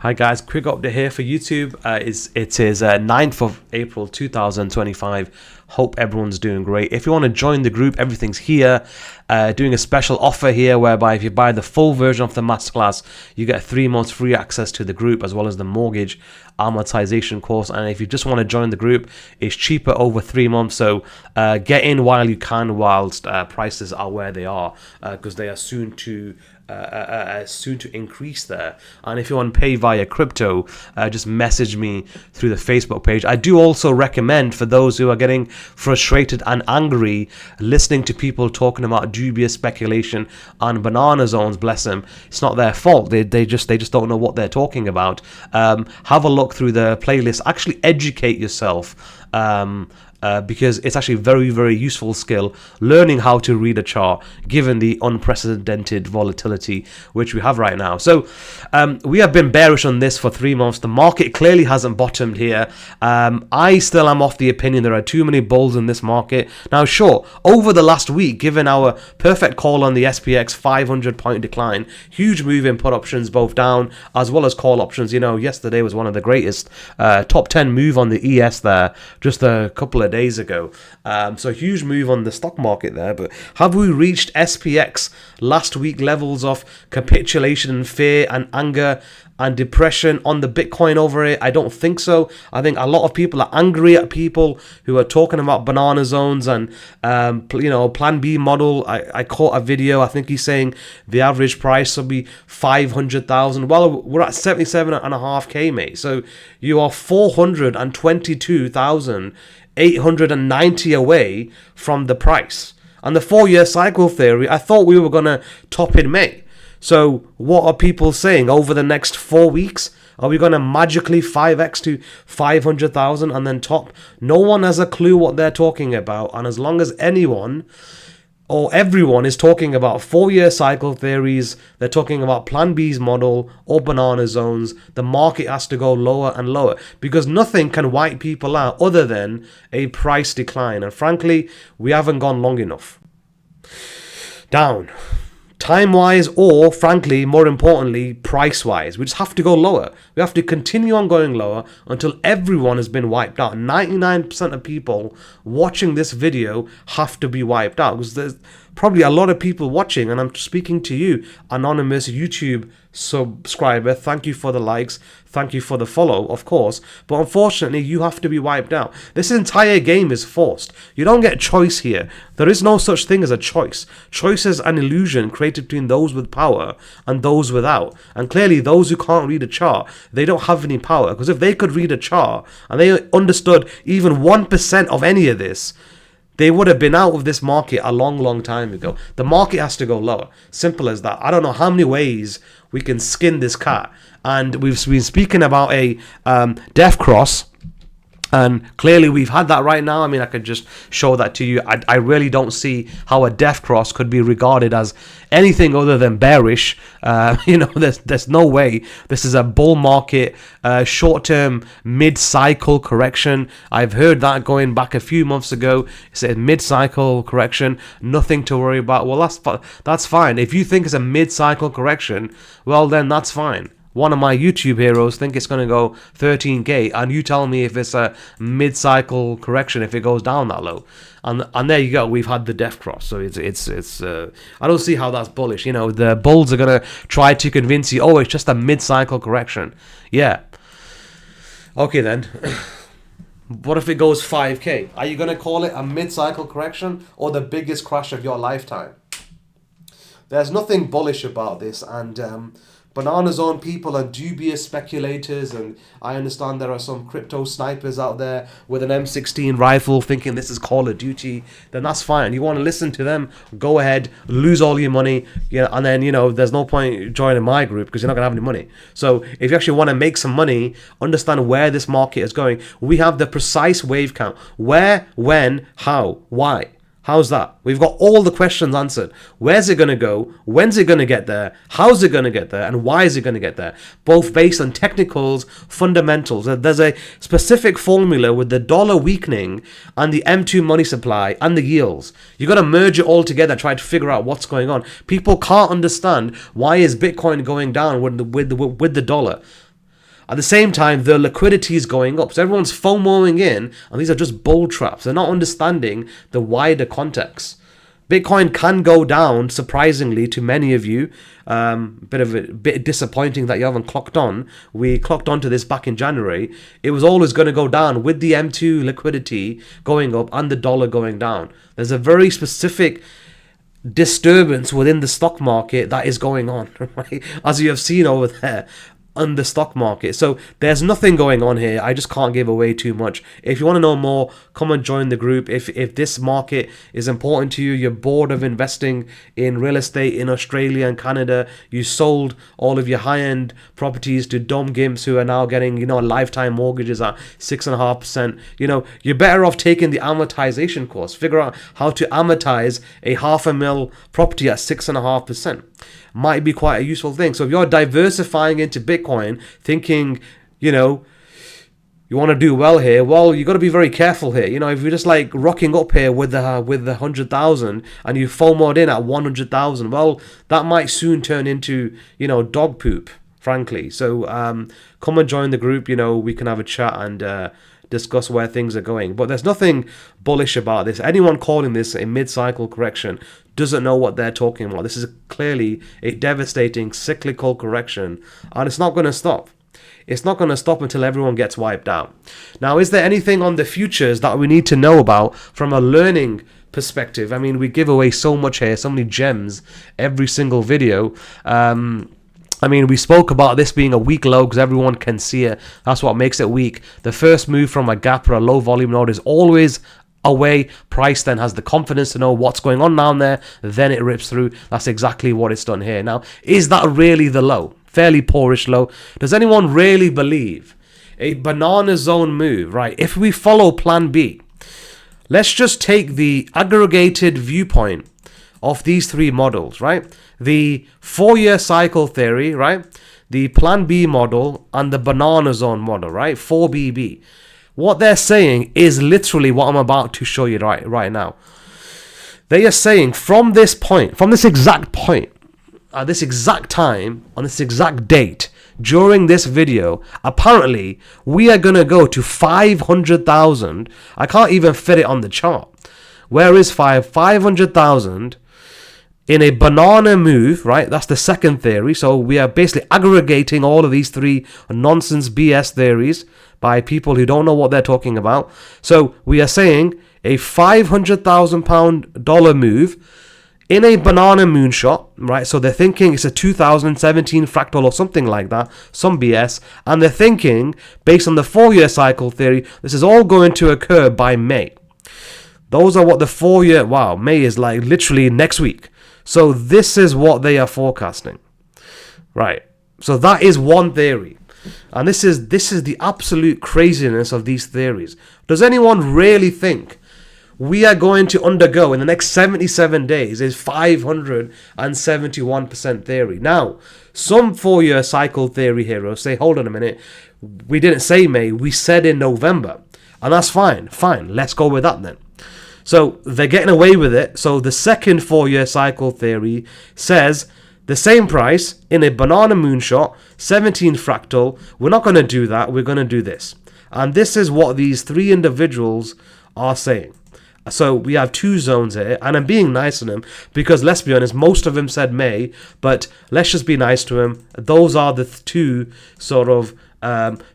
Hi guys, quick update here for YouTube. It is 9th of April 2025. Hope everyone's doing great. If you want to join the group, everything's here. Doing a special offer here whereby if you buy the full version of the masterclass, you get 3 months free access to the group as well as the mortgage amortization course. And if you just want to join the group, it's cheaper over 3 months. So get in while you can, whilst prices are where they are, because they are soon to increase there. And if you want to pay via crypto, just message me through the Facebook page. I do also recommend, for those who are getting frustrated and angry listening to people talking about dubious speculation on banana zones, bless them, it's not their fault. They just don't know what they're talking about. Have a look through the playlist. Actually educate yourself. Because it's actually a very, very useful skill, learning how to read a chart given the unprecedented volatility which we have right now. So we have been bearish on this for 3 months. The market clearly hasn't bottomed here. I still am of the opinion there are too many bulls in this market. Now, sure, over the last week, given our perfect call on the SPX 500-point decline, huge move in put options, both down as well as call options. You know, yesterday was one of the greatest top 10 move on the ES there, just a couple of days ago. So huge move on the stock market there. But have we reached SPX last week levels of capitulation and fear and anger and depression on the Bitcoin over it? I don't think so. I think a lot of people are angry at people who are talking about banana zones and plan B model. I caught a video, I think he's saying the average price will be 500,000. Well, we're at 77.5k, mate. So you are 422,890 away from the price. And the 4-year cycle theory, I thought we were going to top in May. So what are people saying over the next 4 weeks? Are we going to magically 5x to 500,000 and then top? No one has a clue what they're talking about. And as long as anyone or everyone is talking about 4-year cycle theories, they're talking about Plan B's model or banana zones, the market has to go lower and lower because nothing can wipe people out other than a price decline. And frankly, we haven't gone long enough down, time-wise, or frankly, more importantly, price-wise. We just have to go lower. We have to continue on going lower until everyone has been wiped out. 99% of people watching this video have to be wiped out because there's probably a lot of people watching, and I'm speaking to you, anonymous YouTube subscriber. Thank you for the likes. Thank you for the follow, of course. But unfortunately, you have to be wiped out. This entire game is forced. You don't get choice here. There is no such thing as a choice. Choice is an illusion created between those with power and those without. And clearly, those who can't read a chart, they don't have any power. Because if they could read a chart and they understood even 1% of any of this, they would have been out of this market a long, long time ago. The market has to go lower. Simple as that. I don't know how many ways we can skin this cat. And we've been speaking about a death cross. And clearly we've had that right now. I mean, I could just show that to you. I really don't see how a death cross could be regarded as anything other than bearish. There's no way. This is a bull market, short-term mid-cycle correction. I've heard that going back a few months ago. It said mid-cycle correction, nothing to worry about. Well, that's fine. If you think it's a mid-cycle correction, well, then that's fine. One of my YouTube heroes think it's going to go 13k, and you tell me if it's a mid-cycle correction if it goes down that low, and there you go. We've had the death cross, so it's I don't see how that's bullish. You know, the bulls are going to try to convince you, oh, it's just a mid-cycle correction. Yeah. Okay then. What if it goes 5k? Are you going to call it a mid-cycle correction or the biggest crash of your lifetime? There's nothing bullish about this, and banana zone people are dubious speculators, and I understand there are some crypto snipers out there with an M16 rifle thinking this is Call of Duty. Then that's fine. You want to listen to them, go ahead, lose all your money, and then there's no point joining my group because you're not gonna have any money. So if you actually want to make some money, understand where this market is going. We have the precise wave count: where, when, how, why. How's that? We've got all the questions answered. Where's it going to go? When's it going to get there? How's it going to get there? And why is it going to get there? Both based on technicals, fundamentals. There's a specific formula with the dollar weakening and the M2 money supply and the yields. You've got to merge it all together, try to figure out what's going on. People can't understand why is Bitcoin going down with the dollar. At the same time, the liquidity is going up. So everyone's FOMOing in, and these are just bull traps. They're not understanding the wider context. Bitcoin can go down, surprisingly, to many of you. Bit disappointing that you haven't clocked on. We clocked onto this back in January. It was always going to go down with the M2 liquidity going up and the dollar going down. There's a very specific disturbance within the stock market that is going on, right? As you have seen over there on the stock market. So there's nothing going on here. I just can't give away too much. If you want to know more, come and join the group. If this market is important to you, you're bored of investing in real estate in Australia and Canada, you sold all of your high-end properties to dumb gimps who are now getting, lifetime mortgages at 6.5%, you're better off taking the amortization course. Figure out how to amortize a $500,000 property at 6.5%. Might be quite a useful thing. So if you're diversifying into Bitcoin, thinking, you want to do well here, well, you got to be very careful here. If you're just like rocking up here with the 100,000 and you FOMO'd in at 100,000, well, that might soon turn into, dog poop, frankly. So come and join the group. We can have a chat and discuss where things are going. But there's nothing bullish about this. Anyone calling this a mid-cycle correction doesn't know what they're talking about. This is clearly a devastating cyclical correction, and it's not going to stop. It's not going to stop until everyone gets wiped out. Now, is there anything on the futures that we need to know about from a learning perspective? I mean, we give away so much here, so many gems every single video. We spoke about this being a weak low because everyone can see it. That's what makes it weak. The first move from a gap or a low volume node is always away. Price then has the confidence to know what's going on down there. Then it rips through. That's exactly what it's done here. Now, is that really the low? Fairly poorish low. Does anyone really believe a banana zone move, right? If we follow plan B, let's just take the aggregated viewpoint of these three models, right? The 4-year cycle theory, right? The plan B model and the banana zone model, right? 4BB. What they're saying is literally what I'm about to show you right now. They are saying from this point, from this exact point, at this exact time, on this exact date, during this video, apparently we are going to go to 500,000. I can't even fit it on the chart. Where is 500,000 in a banana move, right? That's the second theory. So we are basically aggregating all of these three nonsense BS theories by people who don't know what they're talking about. So we are saying a $500,000 move in a banana moonshot, right? So they're thinking it's a 2017 fractal or something like that, some BS. And they're thinking, based on the 4-year cycle theory, this is all going to occur by May. Those are what the 4-year, May is like literally next week. So this is what they are forecasting, right? So that is one theory. And this is the absolute craziness of these theories. Does anyone really think we are going to undergo in the next 77 days is 571% theory? Now, some 4-year cycle theory heroes say, hold on a minute, we didn't say May, we said in November. And that's fine, let's go with that then. So they're getting away with it. So the second 4-year cycle theory says the same price in a banana moonshot, 17 fractal. We're not going to do that. We're going to do this. And this is what these three individuals are saying. So we have two zones here, and I'm being nice to them because, let's be honest, most of them said May, but let's just be nice to them. Those are the two sort of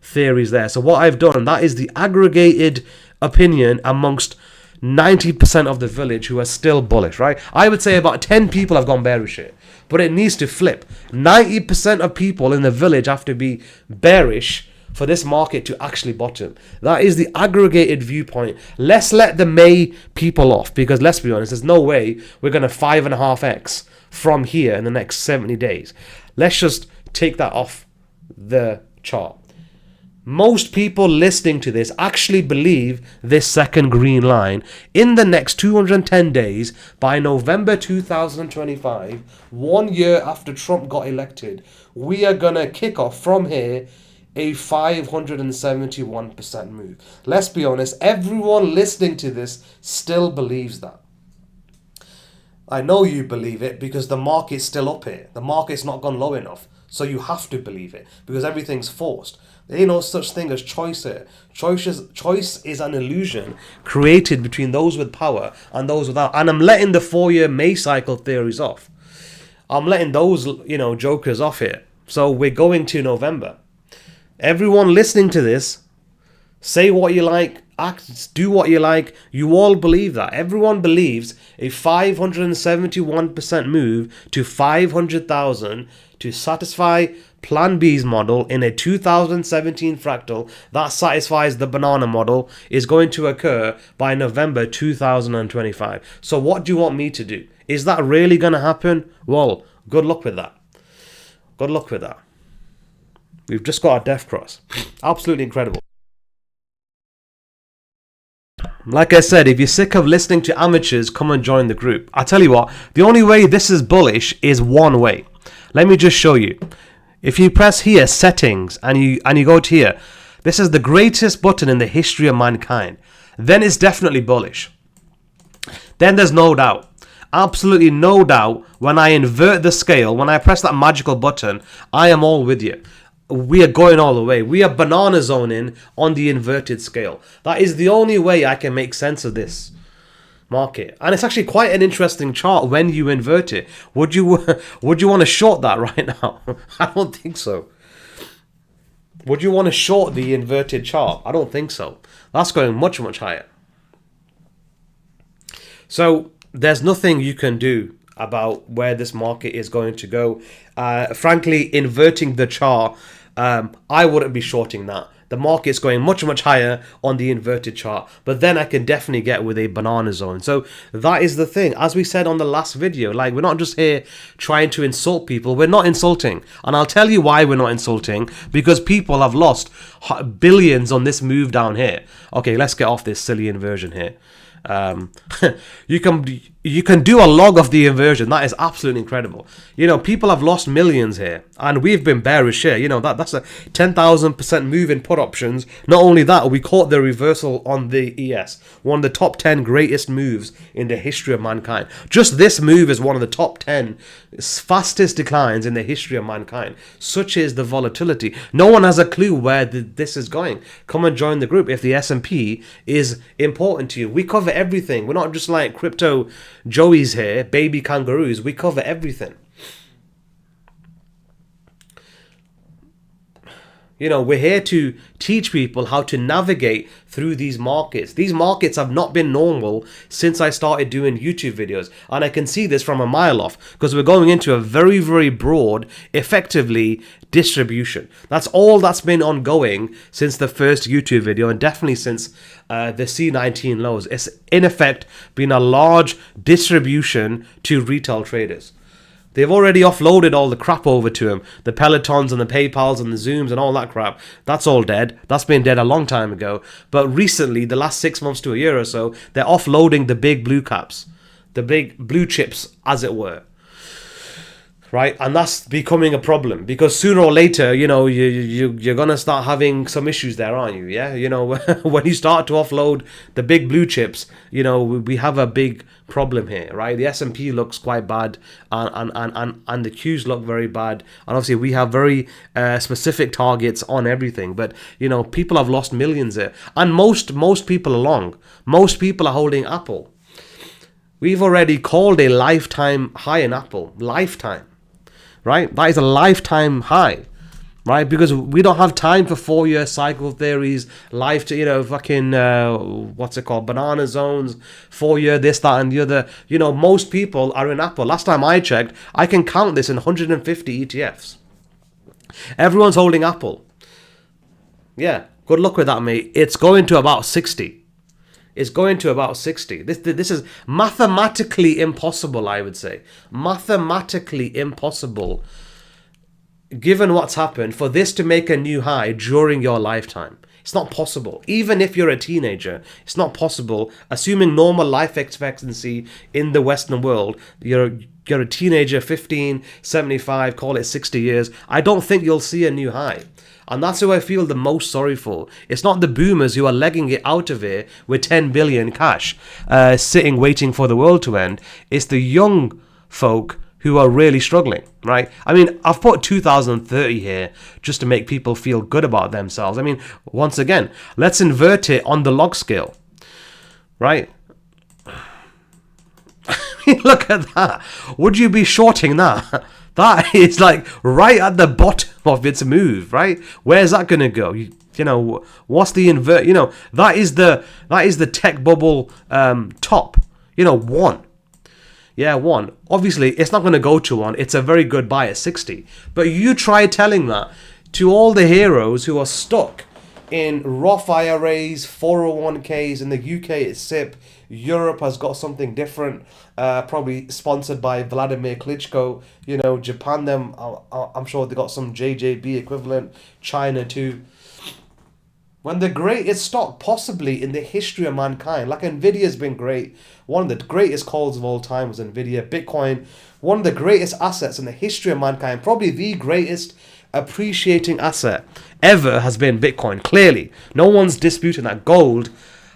theories there. So what I've done, that is the aggregated opinion amongst 90% of the village who are still bullish, right? I would say about 10 people have gone bearish here, but it needs to flip. 90% of people in the village have to be bearish for this market to actually bottom. That is the aggregated viewpoint. Let's let the May people off, because let's be honest, there's no way we're going to 5.5x from here in the next 70 days. Let's just take that off the chart. Most people listening to this actually believe this second green line. In the next 210 days, by November 2025, 1 year after Trump got elected, we are going to kick off from here a 571% move. Let's be honest, everyone listening to this still believes that. I know you believe it because the market's still up here. The market's not gone low enough. So you have to believe it because everything's forced. There ain't no such thing as choice here. Choice is an illusion created between those with power and those without. And I'm letting the 4-year May cycle theories off. I'm letting those, jokers off here. So we're going to November. Everyone listening to this, say what you like, act, do what you like. You all believe that. Everyone believes a 571% move to 500,000 to satisfy Plan B's model in a 2017 fractal that satisfies the banana model is going to occur by November 2025. So what do you want me to do? Is that really going to happen? Well, good luck with that. Good luck with that. We've just got a death cross. Absolutely incredible. Like I said, if you're sick of listening to amateurs, come and join the group. I tell you what, the only way this is bullish is one way. Let me just show you. If you press here, settings, and you go to here, this is the greatest button in the history of mankind. Then it's definitely bullish. Then there's no doubt. Absolutely no doubt when I invert the scale, when I press that magical button, I am all with you. We are going all the way. We are banana zoning on the inverted scale. That is the only way I can make sense of this market. And it's actually quite an interesting chart when you invert it. Would you want to short that right now? I don't think so. Would you want to short the inverted chart? I don't think so. That's going much, much higher. So there's nothing you can do about where this market is going to go. Frankly, inverting the chart, I wouldn't be shorting that. The market's going much, much higher on the inverted chart. But then I can definitely get with a banana zone. So that is the thing. As we said on the last video, like, we're not just here trying to insult people. We're not insulting. And I'll tell you why we're not insulting. Because people have lost billions on this move down here. Okay, let's get off this silly inversion here. You can do a log of the inversion. That is absolutely incredible. People have lost millions here, and we've been bearish here. That's a 10,000% move in put options. Not only that, we caught the reversal on the ES, one of the top 10 greatest moves in the history of mankind. Just this move is one of the top 10 fastest declines in the history of mankind. Such is the volatility. No one has a clue where this is going. Come and join the group if the S&P is important to you. We cover everything. We're not just like crypto Joey's here, baby kangaroos. We cover everything. We're here to teach people how to navigate through these markets. These markets have not been normal since I started doing YouTube videos. And I can see this from a mile off because we're going into a very, very broad, effectively, distribution. That's all that's been ongoing since the first YouTube video and definitely since the C19 lows. It's in effect been a large distribution to retail traders. They've already offloaded all the crap over to him. The Pelotons and the PayPals and the Zooms and all that crap. That's all dead. That's been dead a long time ago. But recently, the last 6 months to a year or so, they're offloading the big blue caps. The big blue chips, as it were. Right? And that's becoming a problem. Because sooner or later, you're going to start having some issues there, aren't you? Yeah? When you start to offload the big blue chips, we have a big problem here, right? The S&P looks quite bad and the Qs look very bad. And obviously we have very specific targets on everything. But, people have lost millions here. And most people are long. Most people are holding Apple. We've already called a lifetime high in Apple. Lifetime. Right? That is a lifetime high, right? Because we don't have time for 4-year cycle theories, what's it called? Banana zones, 4-year, this, that, and the other. Most people are in Apple. Last time I checked, I can count this in 150 ETFs. Everyone's holding Apple. Yeah, good luck with that, mate. It's going to about 60. It's going to about 60. This is mathematically impossible, I would say. Mathematically impossible, given what's happened, for this to make a new high during your lifetime. It's not possible. Even if you're a teenager, it's not possible. Assuming normal life expectancy in the Western world, you're a teenager, 15, 75, call it 60 years. I don't think you'll see a new high. And that's who I feel the most sorry for. It's not the boomers who are legging it out of here with 10 billion cash, sitting waiting for the world to end. It's the young folk who are really struggling, right? I mean, I've put 2030 here just to make people feel good about themselves. I mean, once again, let's invert it on the log scale, right? Look at that. Would you be shorting that? That is like right at the bottom of its move, right? Where's that going to go? You know, what's the invert? You know, that is the tech bubble top. You know, 1. Yeah, 1. Obviously, it's not going to go to 1. It's a very good buy at 60. But you try telling that to all the heroes who are stuck in Roth IRAs, 401ks. In the UK, it's SIP. Europe has got something different, probably sponsored by Vladimir Klitschko. You know, Japan, them, I'm sure they got some JJB equivalent. China too. When the greatest stock possibly in the history of mankind, like Nvidia's been great. One of the greatest calls of all time was Nvidia. Bitcoin, one of the greatest assets in the history of mankind, probably the greatest appreciating asset ever has been Bitcoin. Clearly, no one's disputing that. Gold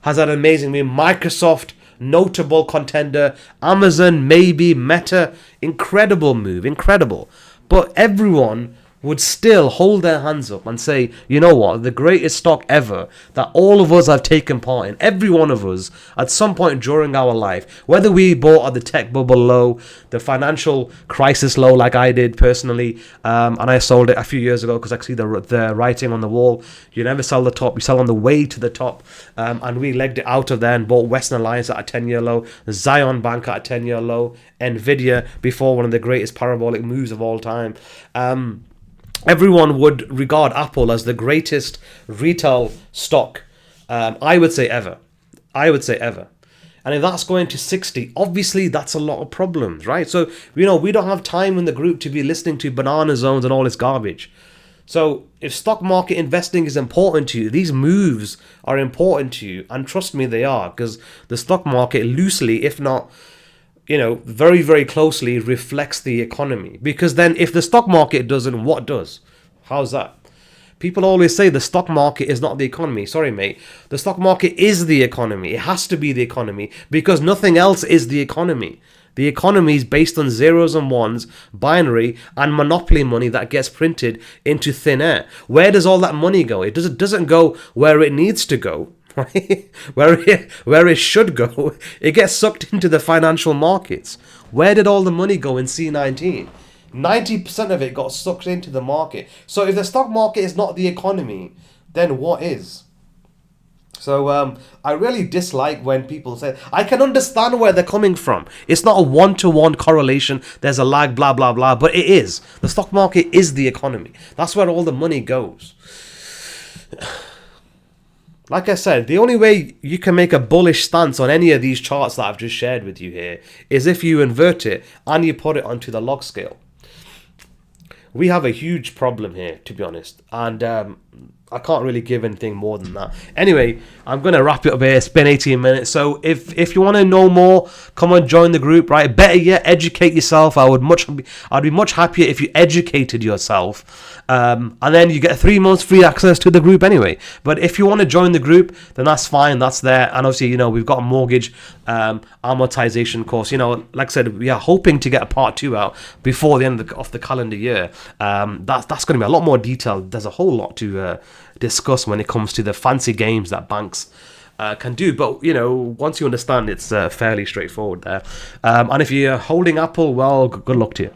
has had an amazing move. Microsoft, notable contender. Amazon, maybe. Meta, incredible move, incredible. But everyone would still hold their hands up and say, you know what, the greatest stock ever that all of us have taken part in, every one of us, at some point during our life, whether we bought at the tech bubble low, the financial crisis low like I did personally, and I sold it a few years ago because I could see the writing on the wall. You never sell the top, you sell on the way to the top, and we legged it out of there and bought Western Alliance at a 10-year low, Zion Bank at a 10-year low, Nvidia before one of the greatest parabolic moves of all time. Everyone would regard Apple as the greatest retail stock, I would say ever. And if that's going to 60, obviously that's a lot of problems, right? So, you know, we don't have time in the group to be listening to banana zones and all this garbage. So if stock market investing is important to you, these moves are important to you. And trust me, they are, because the stock market loosely, if not, you know, very, very closely reflects the economy. Because then if the stock market doesn't, what does? How's that? People always say the stock market is not the economy. Sorry, mate. The stock market is the economy. It has to be the economy because nothing else is the economy. The economy is based on zeros and ones, binary, and monopoly money that gets printed into thin air. Where does all that money go? It doesn't go where it needs to go. Right? Where it should go, it gets sucked into the financial markets. Where did all the money go in C19? 90% of it got sucked into the market. So if the stock market is not the economy, then what is? So I really dislike when people say, I can understand where they're coming from. It's not a one-to-one correlation. There's a lag, blah, blah, blah. But it is. The stock market is the economy. That's where all the money goes. Like I said, the only way you can make a bullish stance on any of these charts that I've just shared with you here is if you invert it and you put it onto the log scale. We have a huge problem here, to be honest, and I can't really give anything more than that. Anyway, I'm going to wrap it up here. It's been 18 minutes, so if you want to know more, come and join the group, right? Better yet, educate yourself. I'd be much happier if you educated yourself. And then you get 3 months free access to the group anyway. But if you want to join the group, then that's fine. That's there. And obviously, you know, we've got a mortgage amortization course. You know, like I said, we are hoping to get a part 2 out before the end of the calendar year. That's going to be a lot more detailed. There's a whole lot to discuss when it comes to the fancy games that banks can do. But, you know, once you understand, it's fairly straightforward there. And if you're holding Apple, well, good luck to you.